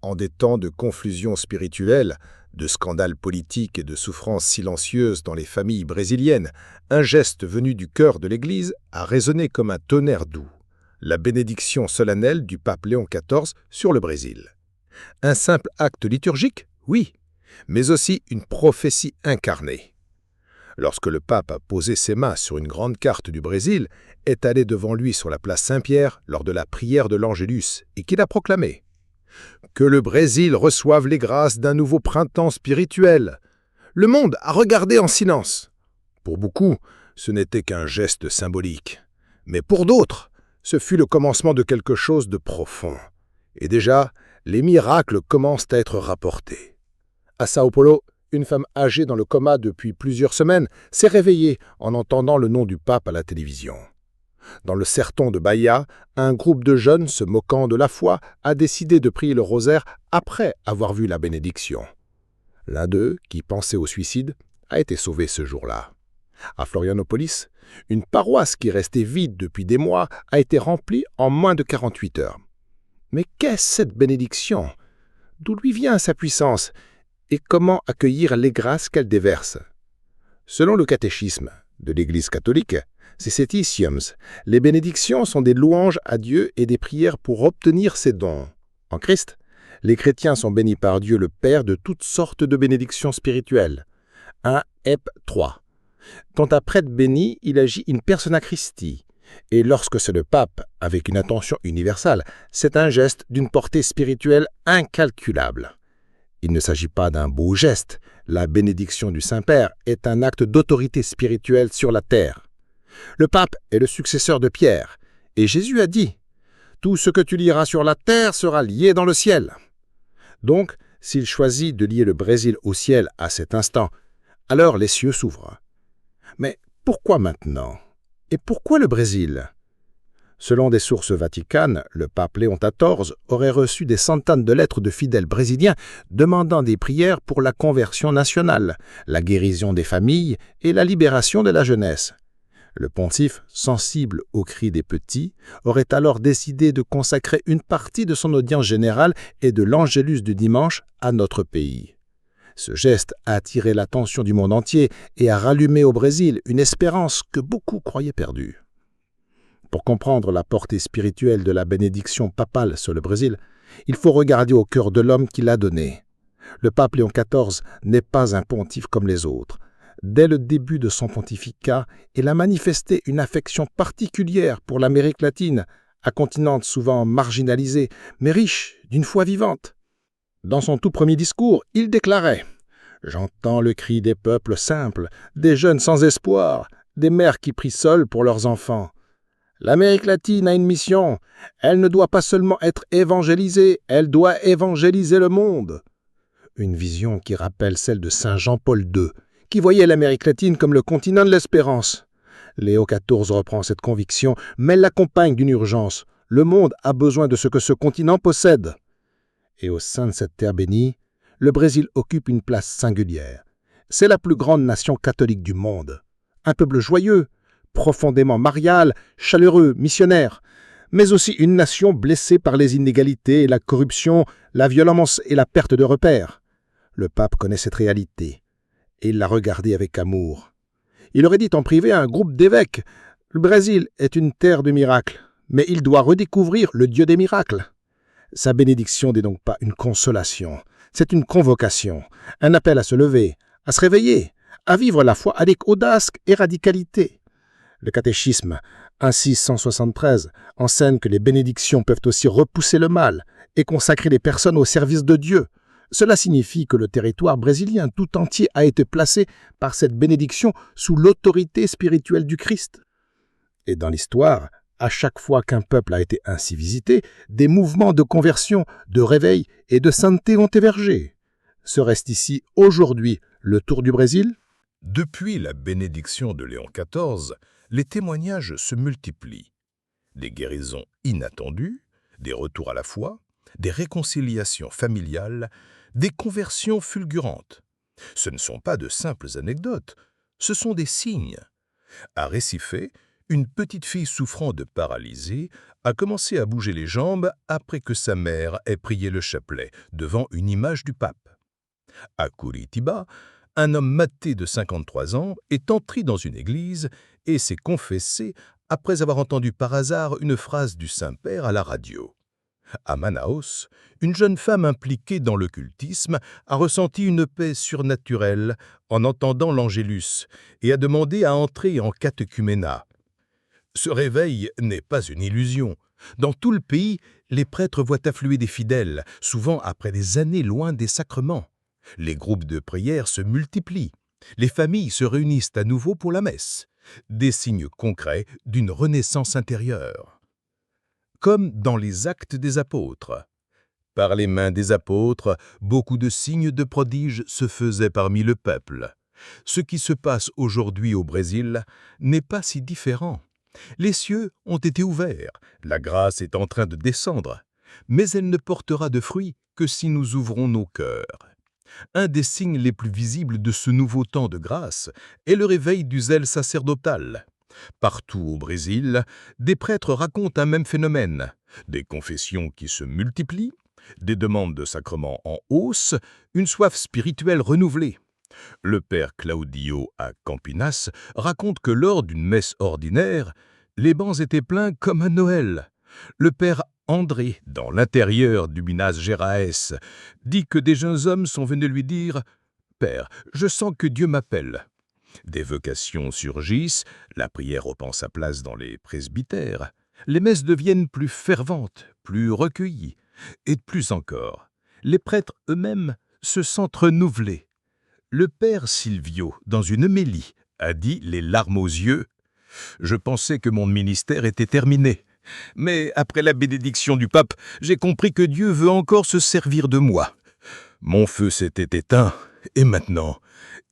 En des temps de confusion spirituelle, de scandales politiques et de souffrances silencieuses dans les familles brésiliennes, un geste venu du cœur de l'Église a résonné comme un tonnerre doux. La bénédiction solennelle du pape Léon XIV sur le Brésil. Un simple acte liturgique, oui, mais aussi une prophétie incarnée. Lorsque le pape a posé ses mains sur une grande carte du Brésil, étalée devant lui sur la place Saint-Pierre lors de la prière de l'Angélus, et qu'il a proclamé « Que le Brésil reçoive les grâces d'un nouveau printemps spirituel », le monde a regardé en silence. Pour beaucoup, ce n'était qu'un geste symbolique. Mais pour d'autres, ce fut le commencement de quelque chose de profond. Et déjà, les miracles commencent à être rapportés. À Sao Paulo, une femme âgée dans le coma depuis plusieurs semaines s'est réveillée en entendant le nom du pape à la télévision. Dans le serton de Bahia, un groupe de jeunes se moquant de la foi a décidé de prier le rosaire après avoir vu la bénédiction. L'un d'eux, qui pensait au suicide, a été sauvé ce jour-là. À Florianopolis, une paroisse qui restait vide depuis des mois a été remplie en moins de 48 heures. Mais qu'est-ce cette bénédiction? D'où lui vient sa puissance? Et comment accueillir les grâces qu'elle déverse? Selon le catéchisme de l'Église catholique, Céciticiums, les bénédictions sont des louanges à Dieu et des prières pour obtenir ses dons. En Christ, les chrétiens sont bénis par Dieu le Père de toutes sortes de bénédictions spirituelles. 1 Ep 3. Quand un prêtre bénit, il agit in persona Christi. Et lorsque c'est le pape, avec une intention universelle, c'est un geste d'une portée spirituelle incalculable. Il ne s'agit pas d'un beau geste. La bénédiction du Saint-Père est un acte d'autorité spirituelle sur la terre. Le pape est le successeur de Pierre, et Jésus a dit « Tout ce que tu lieras sur la terre sera lié dans le ciel ». Donc, s'il choisit de lier le Brésil au ciel à cet instant, alors les cieux s'ouvrent. Mais pourquoi maintenant? Et pourquoi le Brésil? Selon des sources vaticanes, le pape Léon XIV aurait reçu des centaines de lettres de fidèles brésiliens demandant des prières pour la conversion nationale, la guérison des familles et la libération de la jeunesse. Le pontife, sensible aux cris des petits, aurait alors décidé de consacrer une partie de son audience générale et de l'Angélus du dimanche à notre pays. Ce geste a attiré l'attention du monde entier et a rallumé au Brésil une espérance que beaucoup croyaient perdue. Pour comprendre la portée spirituelle de la bénédiction papale sur le Brésil, il faut regarder au cœur de l'homme qui l'a donnée. Le pape Léon XIV n'est pas un pontife comme les autres. Dès le début de son pontificat, il a manifesté une affection particulière pour l'Amérique latine, un continent souvent marginalisé, mais riche d'une foi vivante. Dans son tout premier discours, il déclarait « J'entends le cri des peuples simples, des jeunes sans espoir, des mères qui prient seules pour leurs enfants. L'Amérique latine a une mission. Elle ne doit pas seulement être évangélisée, elle doit évangéliser le monde. » Une vision qui rappelle celle de Saint Jean-Paul II, qui voyait l'Amérique latine comme le continent de l'espérance. Léo XIV reprend cette conviction, mais l'accompagne d'une urgence. Le monde a besoin de ce que ce continent possède. Et au sein de cette terre bénie, le Brésil occupe une place singulière. C'est la plus grande nation catholique du monde. Un peuple joyeux, profondément marial, chaleureux, missionnaire, mais aussi une nation blessée par les inégalités, la corruption, la violence et la perte de repères. Le pape connaît cette réalité, et il l'a regardée avec amour. Il aurait dit en privé à un groupe d'évêques « Le Brésil est une terre de miracles, mais il doit redécouvrir le Dieu des miracles. » Sa bénédiction n'est donc pas une consolation, c'est une convocation, un appel à se lever, à se réveiller, à vivre la foi avec audace et radicalité. Le catéchisme 1673 enseigne que les bénédictions peuvent aussi repousser le mal et consacrer les personnes au service de Dieu. Cela signifie que le territoire brésilien tout entier a été placé par cette bénédiction sous l'autorité spirituelle du Christ. Et dans l'histoire, à chaque fois qu'un peuple a été ainsi visité, des mouvements de conversion, de réveil et de sainteté ont émergé. Serait-ce ici, aujourd'hui, le tour du Brésil? Depuis la bénédiction de Léon XIV, les témoignages se multiplient. Des guérisons inattendues, des retours à la foi, des réconciliations familiales, des conversions fulgurantes. Ce ne sont pas de simples anecdotes, ce sont des signes. À Recife, Une petite fille souffrant de paralysie a commencé à bouger les jambes après que sa mère ait prié le chapelet devant une image du pape. À Curitiba, un homme maté de 53 ans est entré dans une église et s'est confessé après avoir entendu par hasard une phrase du Saint-Père à la radio. À Manaus, une jeune femme impliquée dans l'occultisme a ressenti une paix surnaturelle en entendant l'Angélus et a demandé à entrer en catéchuménat. Ce réveil n'est pas une illusion. Dans tout le pays, les prêtres voient affluer des fidèles, souvent après des années loin des sacrements. Les groupes de prière se multiplient. Les familles se réunissent à nouveau pour la messe. Des signes concrets d'une renaissance intérieure. Comme dans les Actes des Apôtres. Par les mains des apôtres, beaucoup de signes de prodiges se faisaient parmi le peuple. Ce qui se passe aujourd'hui au Brésil n'est pas si différent. Les cieux ont été ouverts, la grâce est en train de descendre, mais elle ne portera de fruits que si nous ouvrons nos cœurs. Un des signes les plus visibles de ce nouveau temps de grâce est le réveil du zèle sacerdotal. Partout au Brésil, des prêtres racontent un même phénomène, des confessions qui se multiplient, des demandes de sacrements en hausse, une soif spirituelle renouvelée. Le père Claudio à Campinas raconte que lors d'une messe ordinaire, les bancs étaient pleins comme à Noël. Le père André, dans l'intérieur du Minas Gerais, dit que des jeunes hommes sont venus lui dire « Père, je sens que Dieu m'appelle ». Des vocations surgissent, la prière reprend sa place dans les presbytères. Les messes deviennent plus ferventes, plus recueillies. Et plus encore, les prêtres eux-mêmes se sentent renouvelés. Le père Silvio, dans une homélie, a dit les larmes aux yeux « Je pensais que mon ministère était terminé. Mais après la bénédiction du pape, j'ai compris que Dieu veut encore se servir de moi. Mon feu s'était éteint, et maintenant,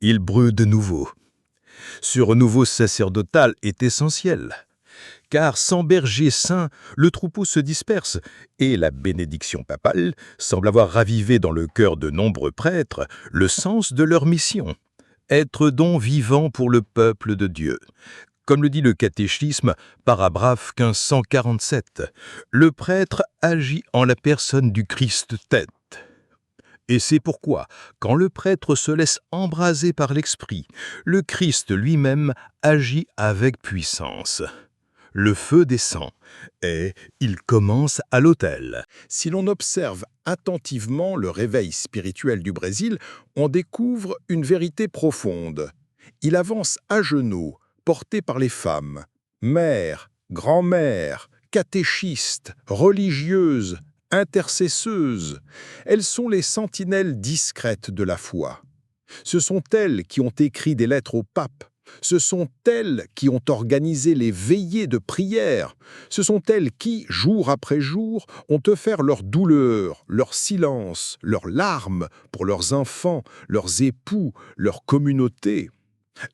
il brûle de nouveau. » Ce renouveau sacerdotal est essentiel, car sans berger saint, le troupeau se disperse, et la bénédiction papale semble avoir ravivé dans le cœur de nombreux prêtres le sens de leur mission, être don vivant pour le peuple de Dieu. Comme le dit le catéchisme, paragraphe 1547, le prêtre agit en la personne du Christ tête. Et c'est pourquoi, quand le prêtre se laisse embraser par l'Esprit, le Christ lui-même agit avec puissance. Le feu descend, et il commence à l'autel. Si l'on observe attentivement le réveil spirituel du Brésil, on découvre une vérité profonde. Il avance à genoux, porté par les femmes, mères, grand-mères, catéchistes, religieuses, intercesseuses. Elles sont les sentinelles discrètes de la foi. Ce sont elles qui ont écrit des lettres au pape. Ce sont elles qui ont organisé les veillées de prière. Ce sont elles qui, jour après jour, ont offert leur douleur, leur silence, leurs larmes pour leurs enfants, leurs époux, leur communauté.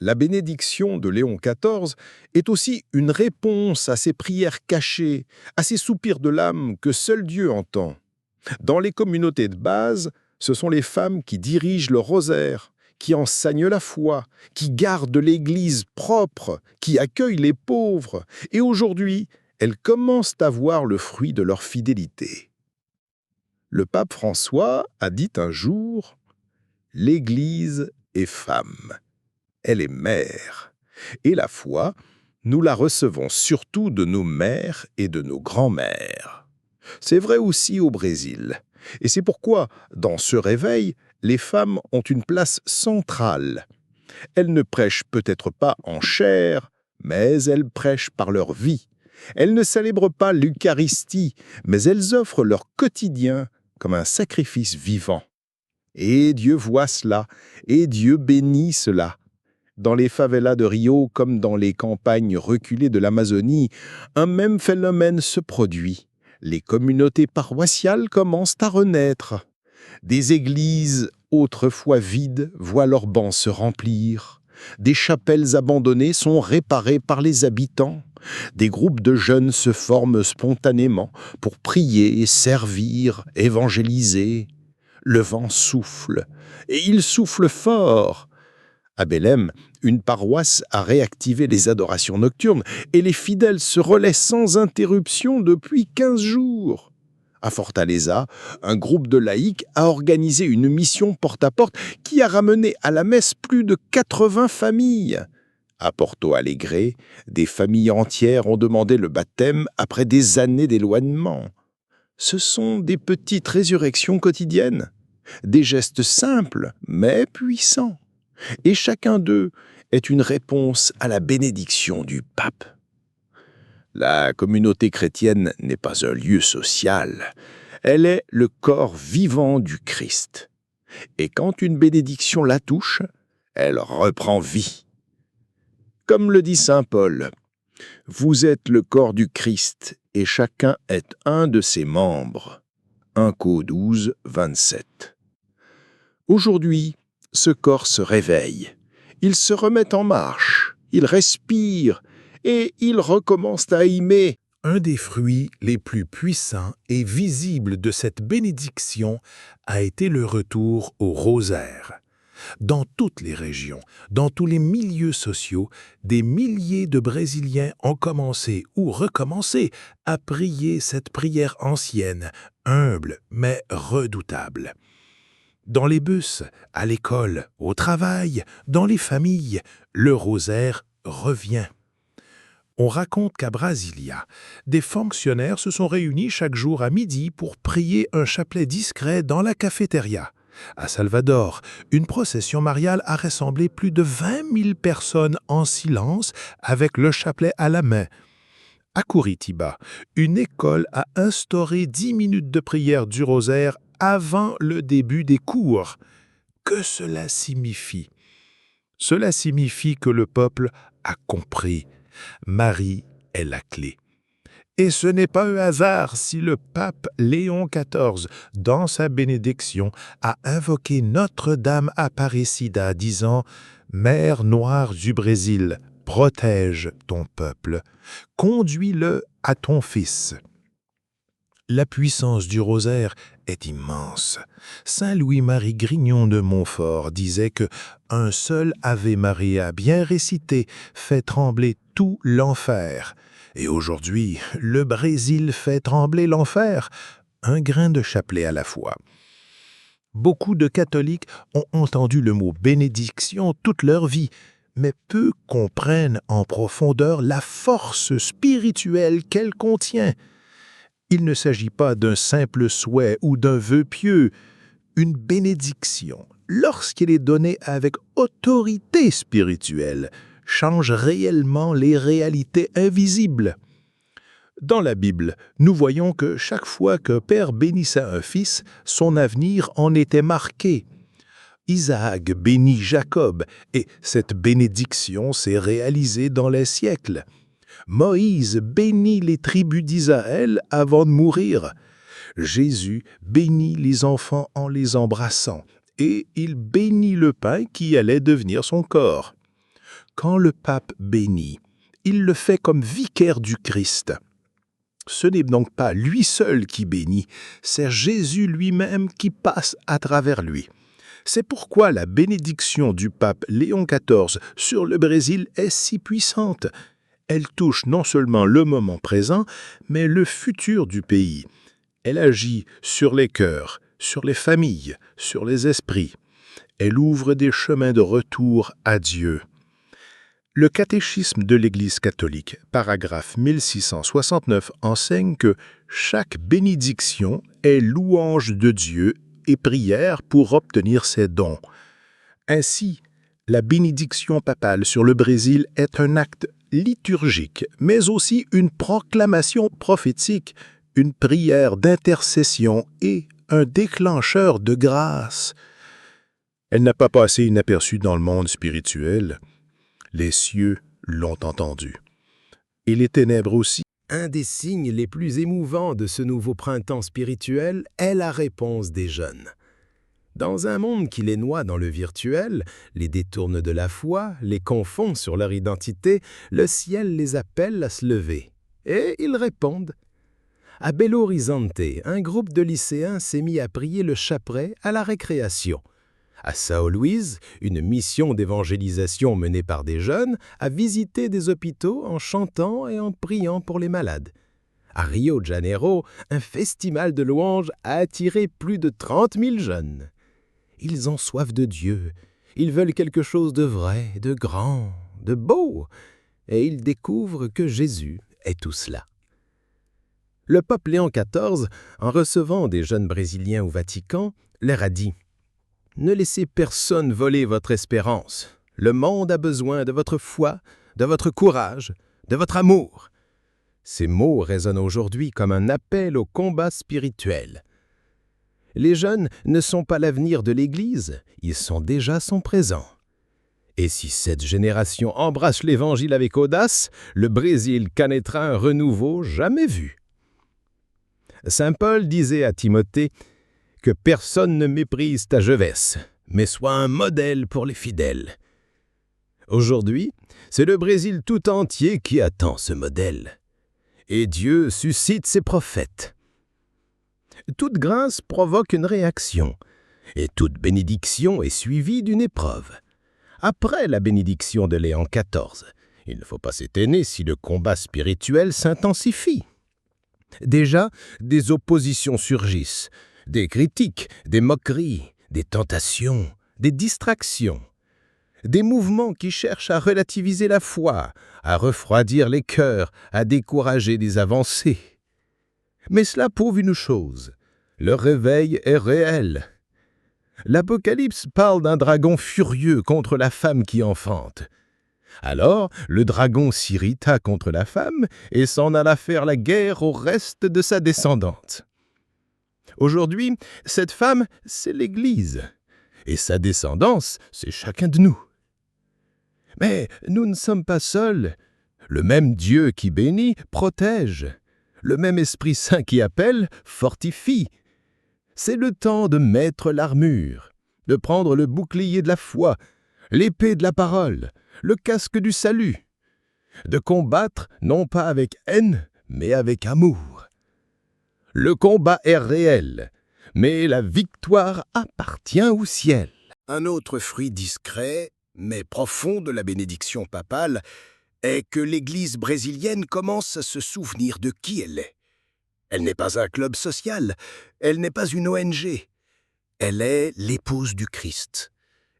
La bénédiction de Léon XIV est aussi une réponse à ces prières cachées, à ces soupirs de l'âme que seul Dieu entend. Dans les communautés de base, ce sont les femmes qui dirigent le rosaire, qui enseignent la foi, qui gardent l'Église propre, qui accueillent les pauvres, et aujourd'hui, elles commencent à voir le fruit de leur fidélité. Le pape François a dit un jour « L'Église est femme, elle est mère, et la foi, nous la recevons surtout de nos mères et de nos grands-mères. » C'est vrai aussi au Brésil, et c'est pourquoi, dans ce réveil, les femmes ont une place centrale. Elles ne prêchent peut-être pas en chair, mais elles prêchent par leur vie. Elles ne célèbrent pas l'Eucharistie, mais elles offrent leur quotidien comme un sacrifice vivant. Et Dieu voit cela, et Dieu bénit cela. Dans les favelas de Rio comme dans les campagnes reculées de l'Amazonie, un même phénomène se produit. Les communautés paroissiales commencent à renaître. Des églises autrefois vides voient leurs bancs se remplir. Des chapelles abandonnées sont réparées par les habitants. Des groupes de jeunes se forment spontanément pour prier, servir, évangéliser. Le vent souffle, et il souffle fort. À Bélem, une paroisse a réactivé les adorations nocturnes et les fidèles se relaient sans interruption depuis 15 jours. À Fortaleza, un groupe de laïcs a organisé une mission porte-à-porte qui a ramené à la messe plus de 80 familles. À Porto Alegre, des familles entières ont demandé le baptême après des années d'éloignement. Ce sont des petites résurrections quotidiennes, des gestes simples mais puissants. Et chacun d'eux est une réponse à la bénédiction du pape. La communauté chrétienne n'est pas un lieu social, elle est le corps vivant du Christ. Et quand une bénédiction la touche, elle reprend vie. Comme le dit saint Paul, « Vous êtes le corps du Christ et chacun est un de ses membres. » 1 Cor 12, 27. Aujourd'hui, ce corps se réveille. Il se remet en marche, il respire et il recommence à aimer. Un des fruits les plus puissants et visibles de cette bénédiction a été le retour au rosaire. Dans toutes les régions, dans tous les milieux sociaux, des milliers de Brésiliens ont commencé ou recommencé à prier cette prière ancienne, humble mais redoutable. Dans les bus, à l'école, au travail, dans les familles, le rosaire revient. On raconte qu'à Brasilia, des fonctionnaires se sont réunis chaque jour à midi pour prier un chapelet discret dans la cafétéria. À Salvador, une procession mariale a rassemblé plus de 20 000 personnes en silence avec le chapelet à la main. À Curitiba, une école a instauré 10 minutes de prière du rosaire avant le début des cours. Que cela signifie? Cela signifie que le peuple a compris. Marie est la clé. Et ce n'est pas un hasard si le pape Léon XIV, dans sa bénédiction, a invoqué Notre-Dame Aparecida, disant « Mère noire du Brésil, protège ton peuple, conduis-le à ton fils ». La puissance du rosaire est immense. Saint Louis-Marie Grignon de Montfort disait que un seul Ave Maria bien récité fait trembler tout l'enfer. Et aujourd'hui, le Brésil fait trembler l'enfer, un grain de chapelet à la fois. Beaucoup de catholiques ont entendu le mot bénédiction toute leur vie, mais peu comprennent en profondeur la force spirituelle qu'elle contient. Il ne s'agit pas d'un simple souhait ou d'un vœu pieux. Une bénédiction, lorsqu'elle est donnée avec autorité spirituelle, change réellement les réalités invisibles. Dans la Bible, nous voyons que chaque fois qu'un père bénissait un fils, son avenir en était marqué. Isaac bénit Jacob, et cette bénédiction s'est réalisée dans les siècles. Moïse bénit les tribus d'Israël avant de mourir. Jésus bénit les enfants en les embrassant, et il bénit le pain qui allait devenir son corps. Quand le pape bénit, il le fait comme vicaire du Christ. Ce n'est donc pas lui seul qui bénit, c'est Jésus lui-même qui passe à travers lui. C'est pourquoi la bénédiction du pape Léon XIV sur le Brésil est si puissante. Elle touche non seulement le moment présent, mais le futur du pays. Elle agit sur les cœurs, sur les familles, sur les esprits. Elle ouvre des chemins de retour à Dieu. Le catéchisme de l'Église catholique, paragraphe 1669, enseigne que chaque bénédiction est louange de Dieu et prière pour obtenir ses dons. Ainsi, la bénédiction papale sur le Brésil est un acte liturgique, mais aussi une proclamation prophétique, une prière d'intercession et un déclencheur de grâce. Elle n'a pas passé inaperçue dans le monde spirituel. Les cieux l'ont entendu. Et les ténèbres aussi. Un des signes les plus émouvants de ce nouveau printemps spirituel est la réponse des jeunes. Dans un monde qui les noie dans le virtuel, les détourne de la foi, les confond sur leur identité, le ciel les appelle à se lever. Et ils répondent. À Belo Horizonte, un groupe de lycéens s'est mis à prier le chapelet à la récréation. À São Luís, une mission d'évangélisation menée par des jeunes a visité des hôpitaux en chantant et en priant pour les malades. À Rio de Janeiro, un festival de louanges a attiré plus de 30 000 jeunes. Ils ont soif de Dieu, ils veulent quelque chose de vrai, de grand, de beau, et ils découvrent que Jésus est tout cela. Le pape Léon XIV, en recevant des jeunes Brésiliens au Vatican, leur a dit « Ne laissez personne voler votre espérance. Le monde a besoin de votre foi, de votre courage, de votre amour. » Ces mots résonnent aujourd'hui comme un appel au combat spirituel. Les jeunes ne sont pas l'avenir de l'Église, ils sont déjà son présent. Et si cette génération embrasse l'Évangile avec audace, le Brésil connaîtra un renouveau jamais vu. Saint Paul disait à Timothée que personne ne méprise ta jeunesse, mais sois un modèle pour les fidèles. Aujourd'hui, c'est le Brésil tout entier qui attend ce modèle. Et Dieu suscite ses prophètes. Toute grâce provoque une réaction, et toute bénédiction est suivie d'une épreuve. Après la bénédiction de Léon XIV, il ne faut pas s'étonner si le combat spirituel s'intensifie. Déjà, des oppositions surgissent, des critiques, des moqueries, des tentations, des distractions. Des mouvements qui cherchent à relativiser la foi, à refroidir les cœurs, à décourager des avancées. Mais cela prouve une chose, le réveil est réel. L'Apocalypse parle d'un dragon furieux contre la femme qui enfante. Alors, le dragon s'irrita contre la femme et s'en alla faire la guerre au reste de sa descendante. Aujourd'hui, cette femme, c'est l'Église, et sa descendance, c'est chacun de nous. Mais nous ne sommes pas seuls. Le même Dieu qui bénit protège. Le même Esprit Saint qui appelle fortifie. C'est le temps de mettre l'armure, de prendre le bouclier de la foi, l'épée de la parole, le casque du salut, de combattre non pas avec haine, mais avec amour. Le combat est réel, mais la victoire appartient au ciel. Un autre fruit discret, mais profond de la bénédiction papale, est que l'Église brésilienne commence à se souvenir de qui elle est. Elle n'est pas un club social, elle n'est pas une ONG. Elle est l'épouse du Christ.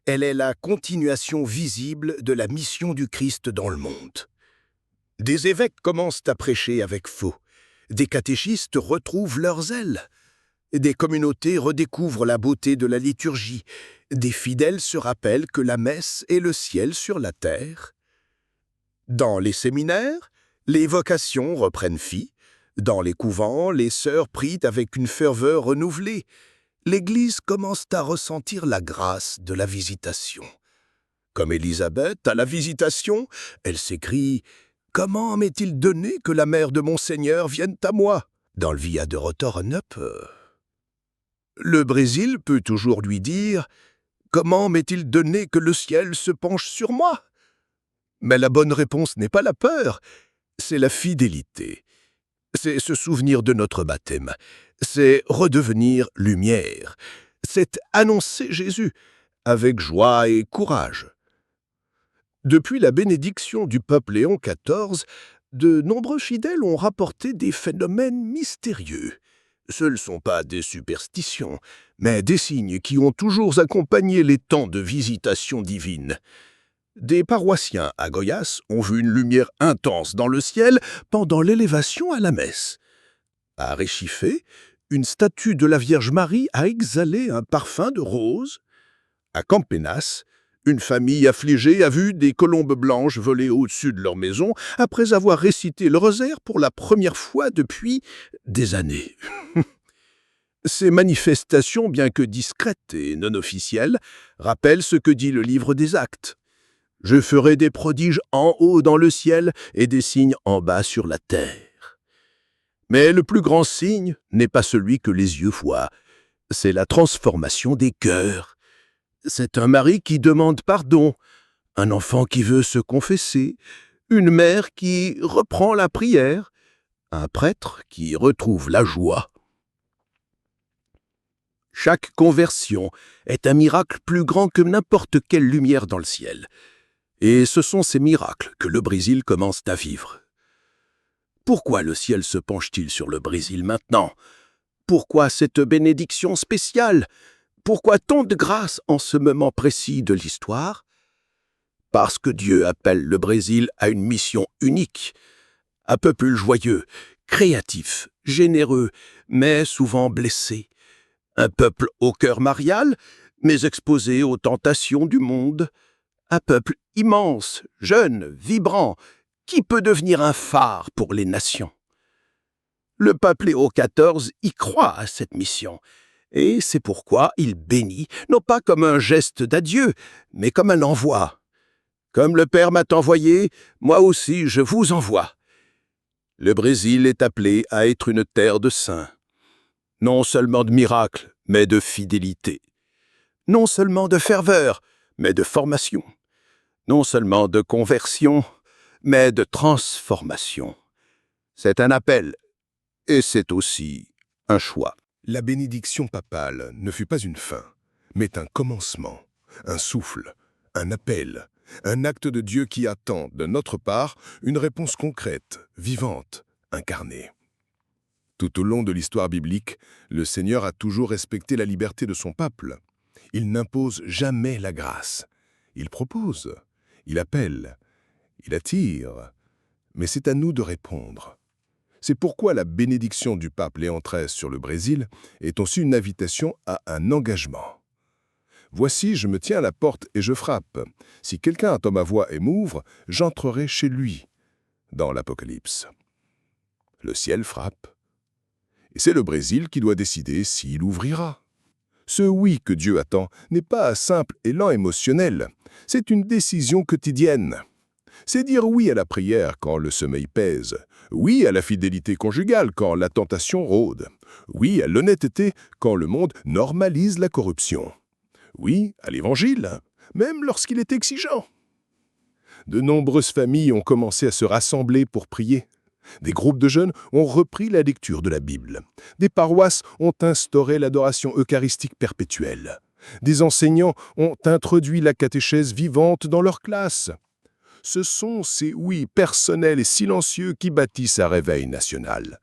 Elle est la continuation visible de la mission du Christ dans le monde. Des évêques commencent à prêcher avec feu. Des catéchistes retrouvent leur zèle. Des communautés redécouvrent la beauté de la liturgie. Des fidèles se rappellent que la messe est le ciel sur la terre. Dans les séminaires, les vocations reprennent vie. Dans les couvents, les sœurs prient avec une ferveur renouvelée. L'Église commence à ressentir la grâce de la visitation. Comme Élisabeth, à la visitation, elle s'écrie « Comment m'est-il donné que la mère de mon Seigneur vienne à moi ?» Dans le Via de Retornup, le Brésil peut toujours lui dire « Comment m'est-il donné que le ciel se penche sur moi ?» Mais la bonne réponse n'est pas la peur, c'est la fidélité. C'est se souvenir de notre baptême, c'est redevenir lumière, c'est annoncer Jésus avec joie et courage. Depuis la bénédiction du pape Léon XIV, de nombreux fidèles ont rapporté des phénomènes mystérieux. Ce ne sont pas des superstitions, mais des signes qui ont toujours accompagné les temps de visitation divine. Des paroissiens à Goiás ont vu une lumière intense dans le ciel pendant l'élévation à la messe. À Recife, une statue de la Vierge Marie a exhalé un parfum de rose. À Campenas, une famille affligée a vu des colombes blanches voler au-dessus de leur maison après avoir récité le rosaire pour la première fois depuis des années. Ces manifestations, bien que discrètes et non officielles, rappellent ce que dit le livre des Actes. « Je ferai des prodiges en haut dans le ciel et des signes en bas sur la terre. » Mais le plus grand signe n'est pas celui que les yeux voient, c'est la transformation des cœurs. C'est un mari qui demande pardon, un enfant qui veut se confesser, une mère qui reprend la prière, un prêtre qui retrouve la joie. Chaque conversion est un miracle plus grand que n'importe quelle lumière dans le ciel. Et ce sont ces miracles que le Brésil commence à vivre. Pourquoi le ciel se penche-t-il sur le Brésil maintenant? Pourquoi cette bénédiction spéciale? Pourquoi tant de grâce en ce moment précis de l'histoire? Parce que Dieu appelle le Brésil à une mission unique. Un peuple joyeux, créatif, généreux, mais souvent blessé. Un peuple au cœur marial, mais exposé aux tentations du monde. Un peuple immense, jeune, vibrant, qui peut devenir un phare pour les nations. Le peuple Léo XIV y croit à cette mission, et c'est pourquoi il bénit, non pas comme un geste d'adieu, mais comme un envoi. Comme le Père m'a envoyé, moi aussi je vous envoie. Le Brésil est appelé à être une terre de saints. Non seulement de miracles, mais de fidélité. Non seulement de ferveur, mais de formation. Non seulement de conversion, mais de transformation. C'est un appel, et c'est aussi un choix. La bénédiction papale ne fut pas une fin, mais un commencement, un souffle, un appel, un acte de Dieu qui attend, de notre part, une réponse concrète, vivante, incarnée. Tout au long de l'histoire biblique, le Seigneur a toujours respecté la liberté de son peuple. Il n'impose jamais la grâce. Il propose, il appelle, il attire, mais c'est à nous de répondre. C'est pourquoi la bénédiction du pape Léon XIII sur le Brésil est aussi une invitation à un engagement. Voici, je me tiens à la porte et je frappe. Si quelqu'un entend ma voix et m'ouvre, j'entrerai chez lui. Dans l'Apocalypse. Le ciel frappe. Et c'est le Brésil qui doit décider s'il ouvrira. Ce oui que Dieu attend n'est pas un simple élan émotionnel, c'est une décision quotidienne. C'est dire oui à la prière quand le sommeil pèse, oui à la fidélité conjugale quand la tentation rôde, oui à l'honnêteté quand le monde normalise la corruption, oui à l'Évangile, même lorsqu'il est exigeant. De nombreuses familles ont commencé à se rassembler pour prier. Des groupes de jeunes ont repris la lecture de la Bible. Des paroisses ont instauré l'adoration eucharistique perpétuelle. Des enseignants ont introduit la catéchèse vivante dans leurs classes. Ce sont ces oui personnels et silencieux qui bâtissent un réveil national.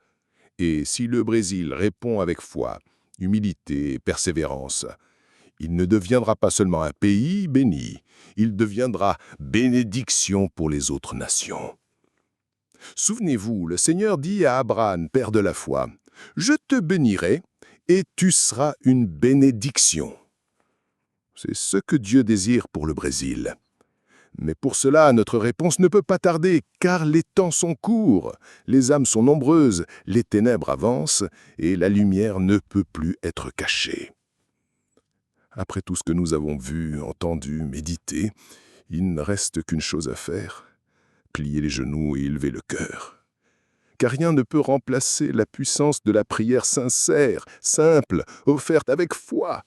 Et si le Brésil répond avec foi, humilité et persévérance, il ne deviendra pas seulement un pays béni, il deviendra bénédiction pour les autres nations. Souvenez-vous, le Seigneur dit à Abraham, père de la foi, « Je te bénirai et tu seras une bénédiction. » C'est ce que Dieu désire pour le Brésil. Mais pour cela, notre réponse ne peut pas tarder, car les temps sont courts, les âmes sont nombreuses, les ténèbres avancent, et la lumière ne peut plus être cachée. Après tout ce que nous avons vu, entendu, médité, il ne reste qu'une chose à faire, plier les genoux et élever le cœur. Car rien ne peut remplacer la puissance de la prière sincère, simple, offerte avec foi.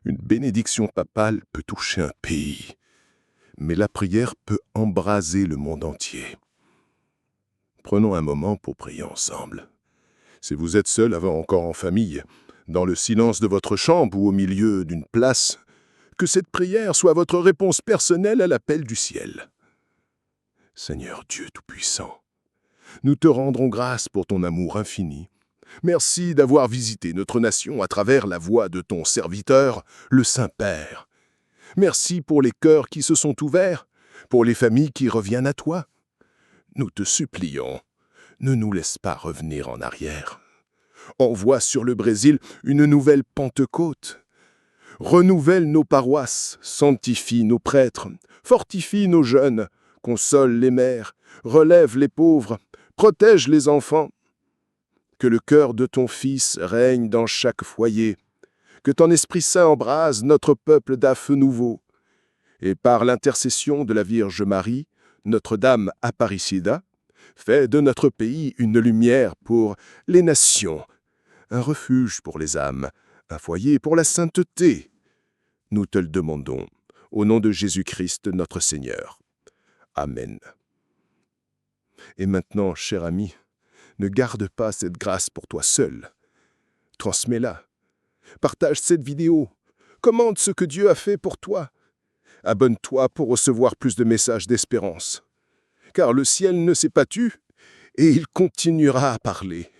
Une bénédiction papale peut toucher un pays, mais la prière peut embraser le monde entier. Prenons un moment pour prier ensemble. Si vous êtes seul, encore en famille, dans le silence de votre chambre ou au milieu d'une place, que cette prière soit votre réponse personnelle à l'appel du ciel. Seigneur Dieu Tout-Puissant, nous te rendrons grâce pour ton amour infini. Merci d'avoir visité notre nation à travers la voix de ton serviteur, le Saint-Père. Merci pour les cœurs qui se sont ouverts, pour les familles qui reviennent à toi. Nous te supplions, ne nous laisse pas revenir en arrière. Envoie sur le Brésil une nouvelle Pentecôte. Renouvelle nos paroisses, sanctifie nos prêtres, fortifie nos jeunes, console les mères, relève les pauvres, protège les enfants. Que le cœur de ton Fils règne dans chaque foyer, que ton Esprit Saint embrase notre peuple d'un feu nouveau. Et par l'intercession de la Vierge Marie, Notre-Dame Apparicida, fais de notre pays une lumière pour les nations, un refuge pour les âmes, un foyer pour la sainteté. Nous te le demandons, au nom de Jésus-Christ notre Seigneur. Amen. Et maintenant, cher ami, ne garde pas cette grâce pour toi seul. Transmets-la. Partage cette vidéo. Commente ce que Dieu a fait pour toi. Abonne-toi pour recevoir plus de messages d'espérance. Car le ciel ne s'est pas tu et il continuera à parler.